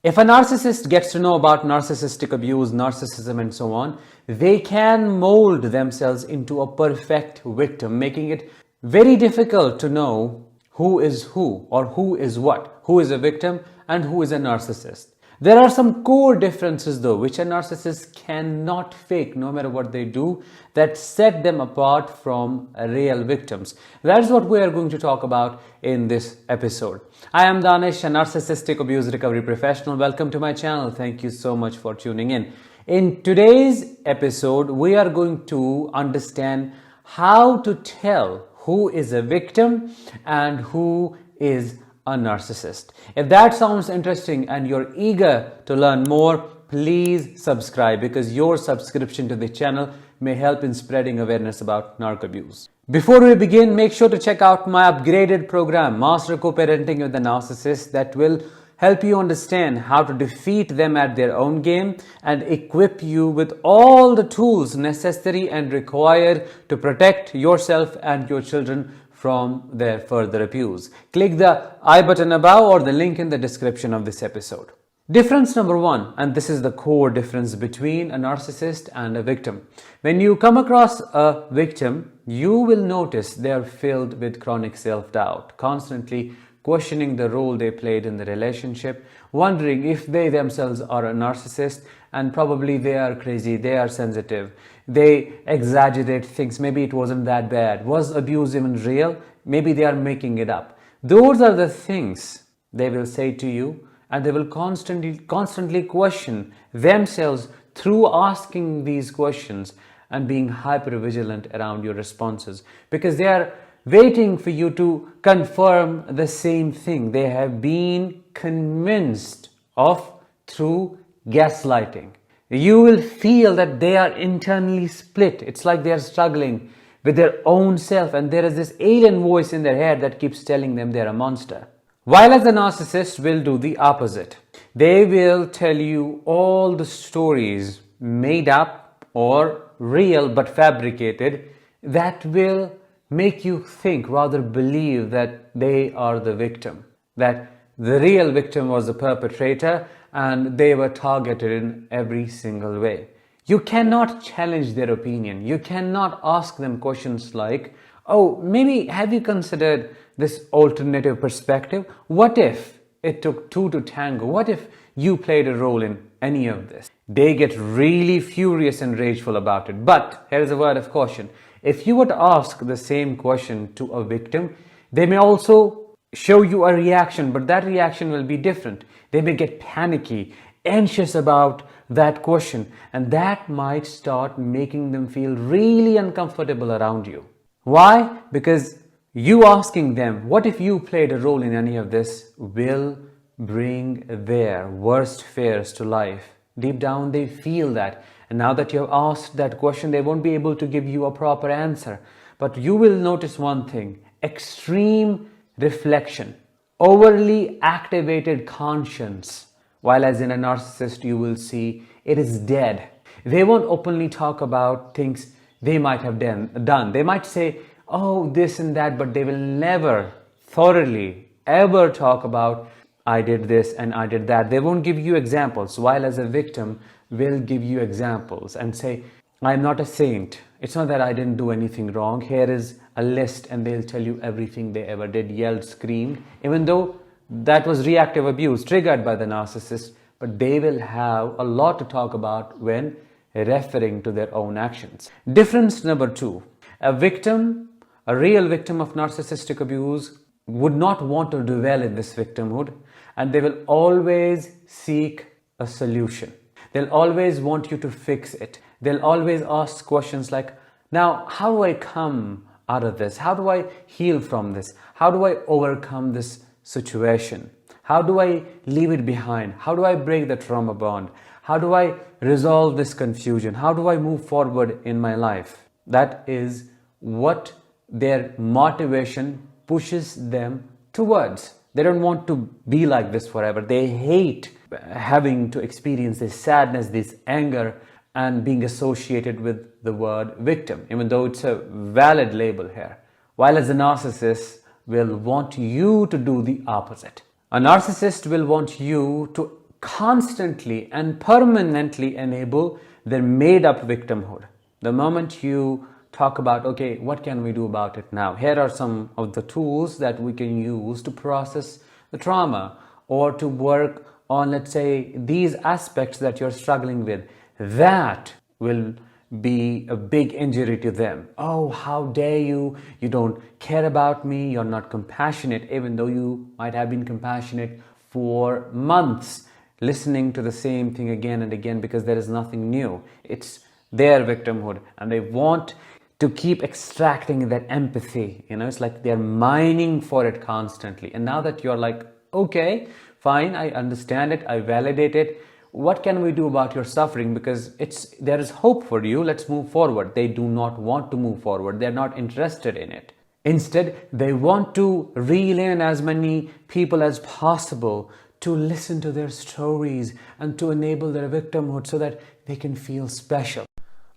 If a narcissist gets to know about narcissistic abuse, narcissism, and so on, they can mold themselves into a perfect victim, making it very difficult to know who is who or who is what, who is a victim and who is a narcissist. There are some core differences though, which a narcissist cannot fake no matter what they do, that set them apart from real victims. That is what we are going to talk about in this episode. I am Danish, a narcissistic abuse recovery professional. Welcome to my channel. Thank you so much for tuning in. In today's episode, we are going to understand how to tell who is a victim and who is a narcissist. If that sounds interesting and you're eager to learn more, please subscribe, because your subscription to the channel may help in spreading awareness about narc abuse. Before we begin, make sure to check out my upgraded program, Master Co-Parenting with the Narcissist, that will help you understand how to defeat them at their own game and equip you with all the tools necessary and required to protect yourself and your children from their further abuse. Click the I button above or the link in the description of this episode. Difference number one, and this is the core difference between a narcissist and a victim. When you come across a victim, you will notice they are filled with chronic self-doubt, constantly questioning the role they played in the relationship, wondering if they themselves are a narcissist, and probably they are crazy, they are sensitive, they exaggerate things, maybe it wasn't that bad, was abuse even real, maybe they are making it up. Those are the things they will say to you, and they will constantly question themselves through asking these questions and being hyper vigilant around your responses, because they are waiting for you to confirm the same thing they have been convinced of through gaslighting. You will feel that they are internally split. It's like they are struggling with their own self, and there is this alien voice in their head that keeps telling them they're a monster. While as a narcissist will do the opposite. They will tell you all the stories made up or real but fabricated that will make you think, rather believe, that they are the victim, that the real victim was the perpetrator and they were targeted in every single way. You cannot challenge their opinion. You cannot ask them questions like, oh, maybe have you considered this alternative perspective? What if it took two to tango? What if you played a role in any of this? They get really furious and rageful about it. But here is a word of caution. If you were to ask the same question to a victim, they may also show you a reaction, but that reaction will be different. They may get panicky, anxious about that question, and that might start making them feel really uncomfortable around you. Why? Because you asking them, what if you played a role in any of this, will bring their worst fears to life. Deep down, they feel that. And now that you have asked that question, they won't be able to give you a proper answer. But you will notice one thing: extreme reflection, overly activated conscience. While as in a narcissist, you will see it is dead. They won't openly talk about things they might have done. They might say, oh, this and that, but they will never thoroughly ever talk about, I did this and I did that. They won't give you examples, while as a victim will give you examples and say, I'm not a saint. It's not that I didn't do anything wrong. Here is a list, and they'll tell you everything they ever did, yelled, screamed, even though that was reactive abuse triggered by the narcissist. But they will have a lot to talk about when referring to their own actions. Difference number two: a victim, a real victim of narcissistic abuse, would not want to dwell in this victimhood, and they will always seek a solution. They'll always want you to fix it. They'll always ask questions like, now, how do I come out of this? How do I heal from this? How do I overcome this situation? How do I leave it behind? How do I break the trauma bond? How do I resolve this confusion? How do I move forward in my life? That is what their motivation pushes them towards. They don't want to be like this forever. They hate having to experience this sadness, this anger, and being associated with the word victim, even though it's a valid label here. While as a narcissist will want you to do the opposite. A narcissist will want you to constantly and permanently enable their made-up victimhood. The moment you talk about, okay, what can we do about it now? Here are some of the tools that we can use to process the trauma or to work on, let's say, these aspects that you're struggling with. That will be a big injury to them. Oh, how dare you? You don't care about me. You're not compassionate, even though you might have been compassionate for months, listening to the same thing again and again because there is nothing new. It's their victimhood and they want to keep extracting that empathy. It's like they're mining for it constantly. And now that you're like, okay, fine, I understand it, I validate it. What can we do about your suffering? Because there is hope for you. Let's move forward. They do not want to move forward. They're not interested in it. Instead, they want to reel in as many people as possible to listen to their stories and to enable their victimhood so that they can feel special.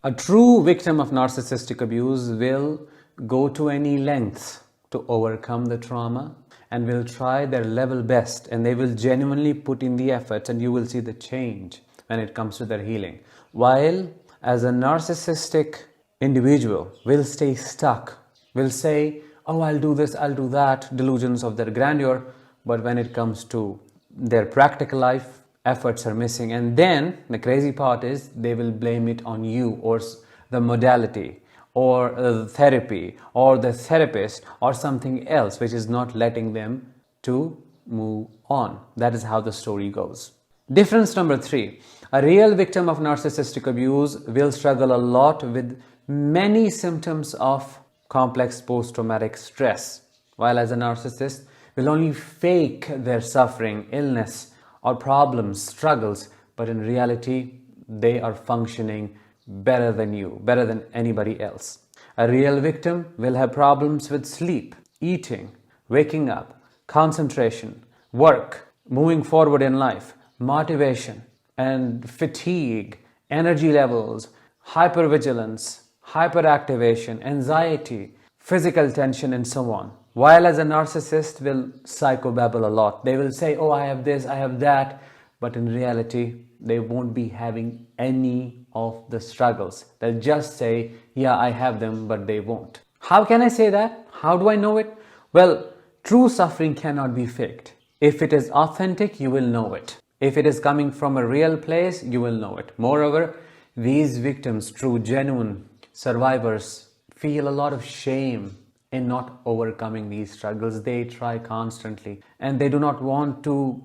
A true victim of narcissistic abuse will go to any lengths to overcome the trauma and will try their level best, and they will genuinely put in the efforts, and you will see the change when it comes to their healing. While as a narcissistic individual will stay stuck, will say, oh, I'll do this, I'll do that, delusions of their grandeur, but when it comes to their practical life, efforts are missing. And then the crazy part is they will blame it on you or the modality or the therapy or the therapist or something else which is not letting them to move on. That is how the story goes. Difference number 3. A real victim of narcissistic abuse will struggle a lot with many symptoms of complex post-traumatic stress, while as a narcissist will only fake their suffering, illness, or problems, struggles, but in reality, they are functioning better than you, better than anybody else. A real victim will have problems with sleep, eating, waking up, concentration, work, moving forward in life, motivation, and fatigue, energy levels, hypervigilance, hyperactivation, anxiety, physical tension, and so on. While as a narcissist will psychobabble a lot. They will say, oh, I have this, I have that. But in reality, they won't be having any of the struggles. They'll just say, yeah, I have them, but they won't. How can I say that? How do I know it? Well, true suffering cannot be faked. If it is authentic, you will know it. If it is coming from a real place, you will know it. Moreover, these victims, true, genuine survivors, feel a lot of shame in not overcoming these struggles. They try constantly and they do not want to,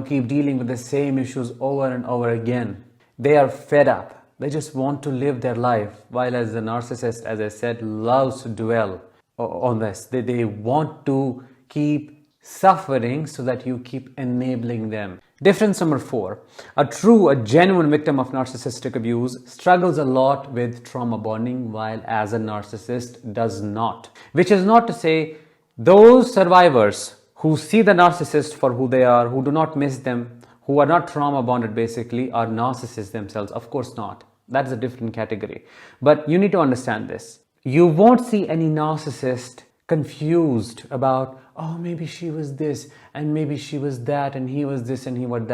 keep dealing with the same issues over and over again. They are fed up. They just want to live their life. While as the narcissist, as I said, loves to dwell on this. They want to keep suffering so that you keep enabling them. Difference number 4. A genuine victim of narcissistic abuse struggles a lot with trauma bonding, while as a narcissist does not. Which is not to say those survivors who see the narcissist for who they are, who do not miss them, who are not trauma bonded basically, are narcissists themselves. Of course not. That is a different category. But you need to understand this. You won't see any narcissist confused about, oh, maybe she was this and maybe she was that and he was this and he was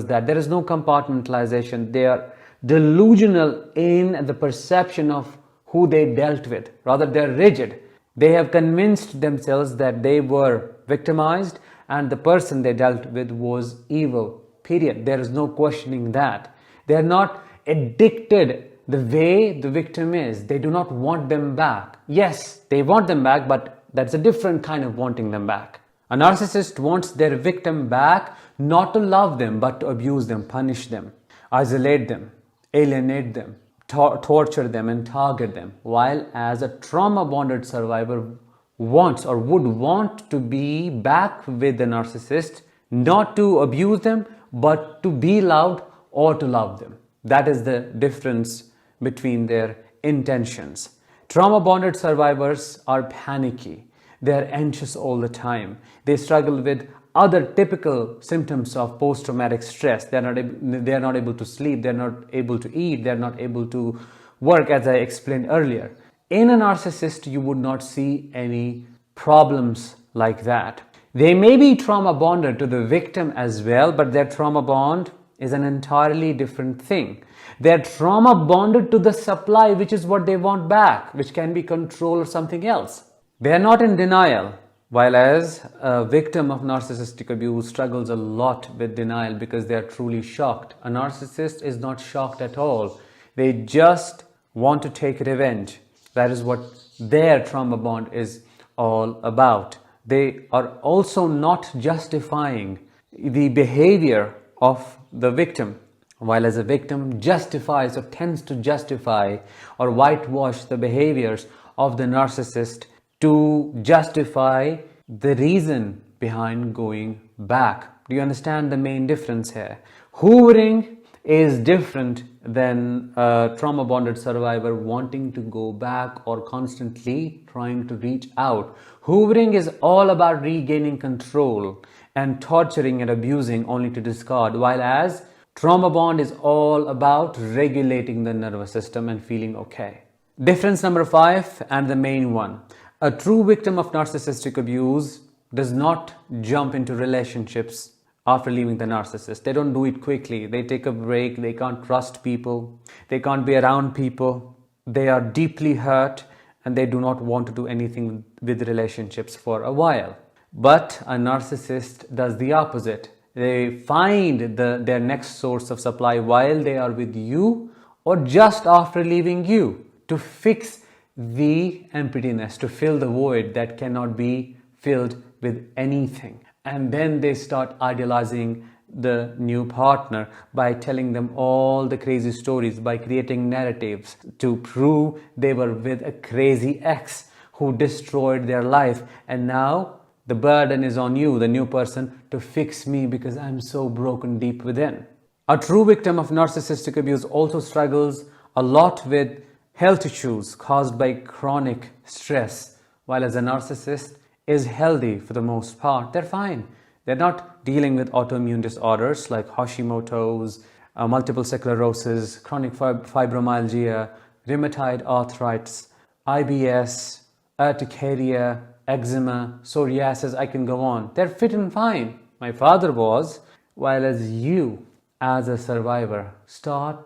that. There is no compartmentalization. They are delusional in the perception of who they dealt with. Rather, they're rigid. They have convinced themselves that they were victimized and the person they dealt with was evil. Period. There is no questioning that. They are not addicted the way the victim is. They do not want them back. Yes, they want them back, but that's a different kind of wanting them back. A narcissist wants their victim back, not to love them, but to abuse them, punish them, isolate them, alienate them, torture them, and target them. While as a trauma-bonded survivor wants or would want to be back with the narcissist, not to abuse them, but to be loved or to love them. That is the difference between their intentions. Trauma-bonded survivors are panicky. They are anxious all the time. They struggle with other typical symptoms of post-traumatic stress. They are not able to sleep. They are not able to eat. They are not able to work, as I explained earlier. In a narcissist, you would not see any problems like that. They may be trauma bonded to the victim as well, but their trauma bond is an entirely different thing. They're trauma bonded to the supply, which is what they want back, which can be control or something else. They are not in denial, while as a victim of narcissistic abuse struggles a lot with denial because they are truly shocked. A narcissist is not shocked at all. They just want to take revenge. That is what their trauma bond is all about. They are also not justifying the behavior of the victim, while as a victim justifies or tends to justify or whitewash the behaviors of the narcissist to justify the reason behind going back. Do you understand the main difference here? Hoovering is different than a trauma bonded survivor wanting to go back or constantly trying to reach out. Hoovering is all about regaining control and torturing and abusing only to discard, while as trauma bond is all about regulating the nervous system and feeling okay. Difference number 5, and the main one. A true victim of narcissistic abuse does not jump into relationships after leaving the narcissist. They don't do it quickly. They take a break. They can't trust people. They can't be around people. They are deeply hurt and they do not want to do anything with relationships for a while. But a narcissist does the opposite. They find their next source of supply while they are with you or just after leaving you to fix the emptiness, to fill the void that cannot be filled with anything. And then they start idealizing the new partner by telling them all the crazy stories, by creating narratives to prove they were with a crazy ex who destroyed their life, and now the burden is on you, the new person, to fix me because I'm so broken deep within. A true victim of narcissistic abuse also struggles a lot with health issues caused by chronic stress, while as a narcissist is healthy for the most part. They're fine. They're not dealing with autoimmune disorders like Hashimoto's, multiple sclerosis, chronic fibromyalgia, rheumatoid arthritis, IBS, urticaria, eczema, psoriasis, I can go on. They're fit and fine. My father was, while as you, as a survivor, start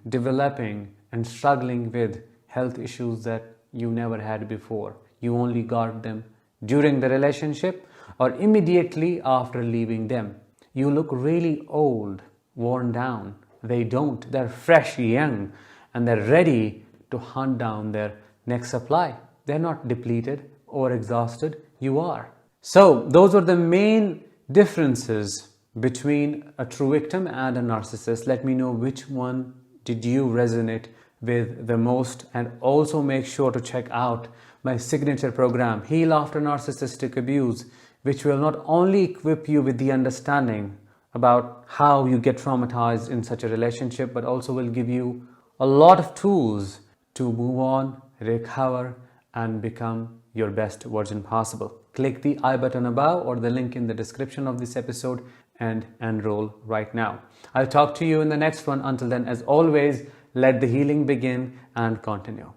developing and struggling with health issues that you never had before. You only got them during the relationship or immediately after leaving them. You look really old, worn down. They don't. They're fresh, young, and they're ready to hunt down their next supply. They're not depleted or exhausted. You are. So those are the main differences between a true victim and a narcissist. Let me know which one did you resonate with the most, and also make sure to check out my signature program, Heal After Narcissistic Abuse, which will not only equip you with the understanding about how you get traumatized in such a relationship, but also will give you a lot of tools to move on, recover, and become your best version possible. Click the I button above or the link in the description of this episode and enroll right now. I'll talk to you in the next one. Until then, as always, let the healing begin and continue.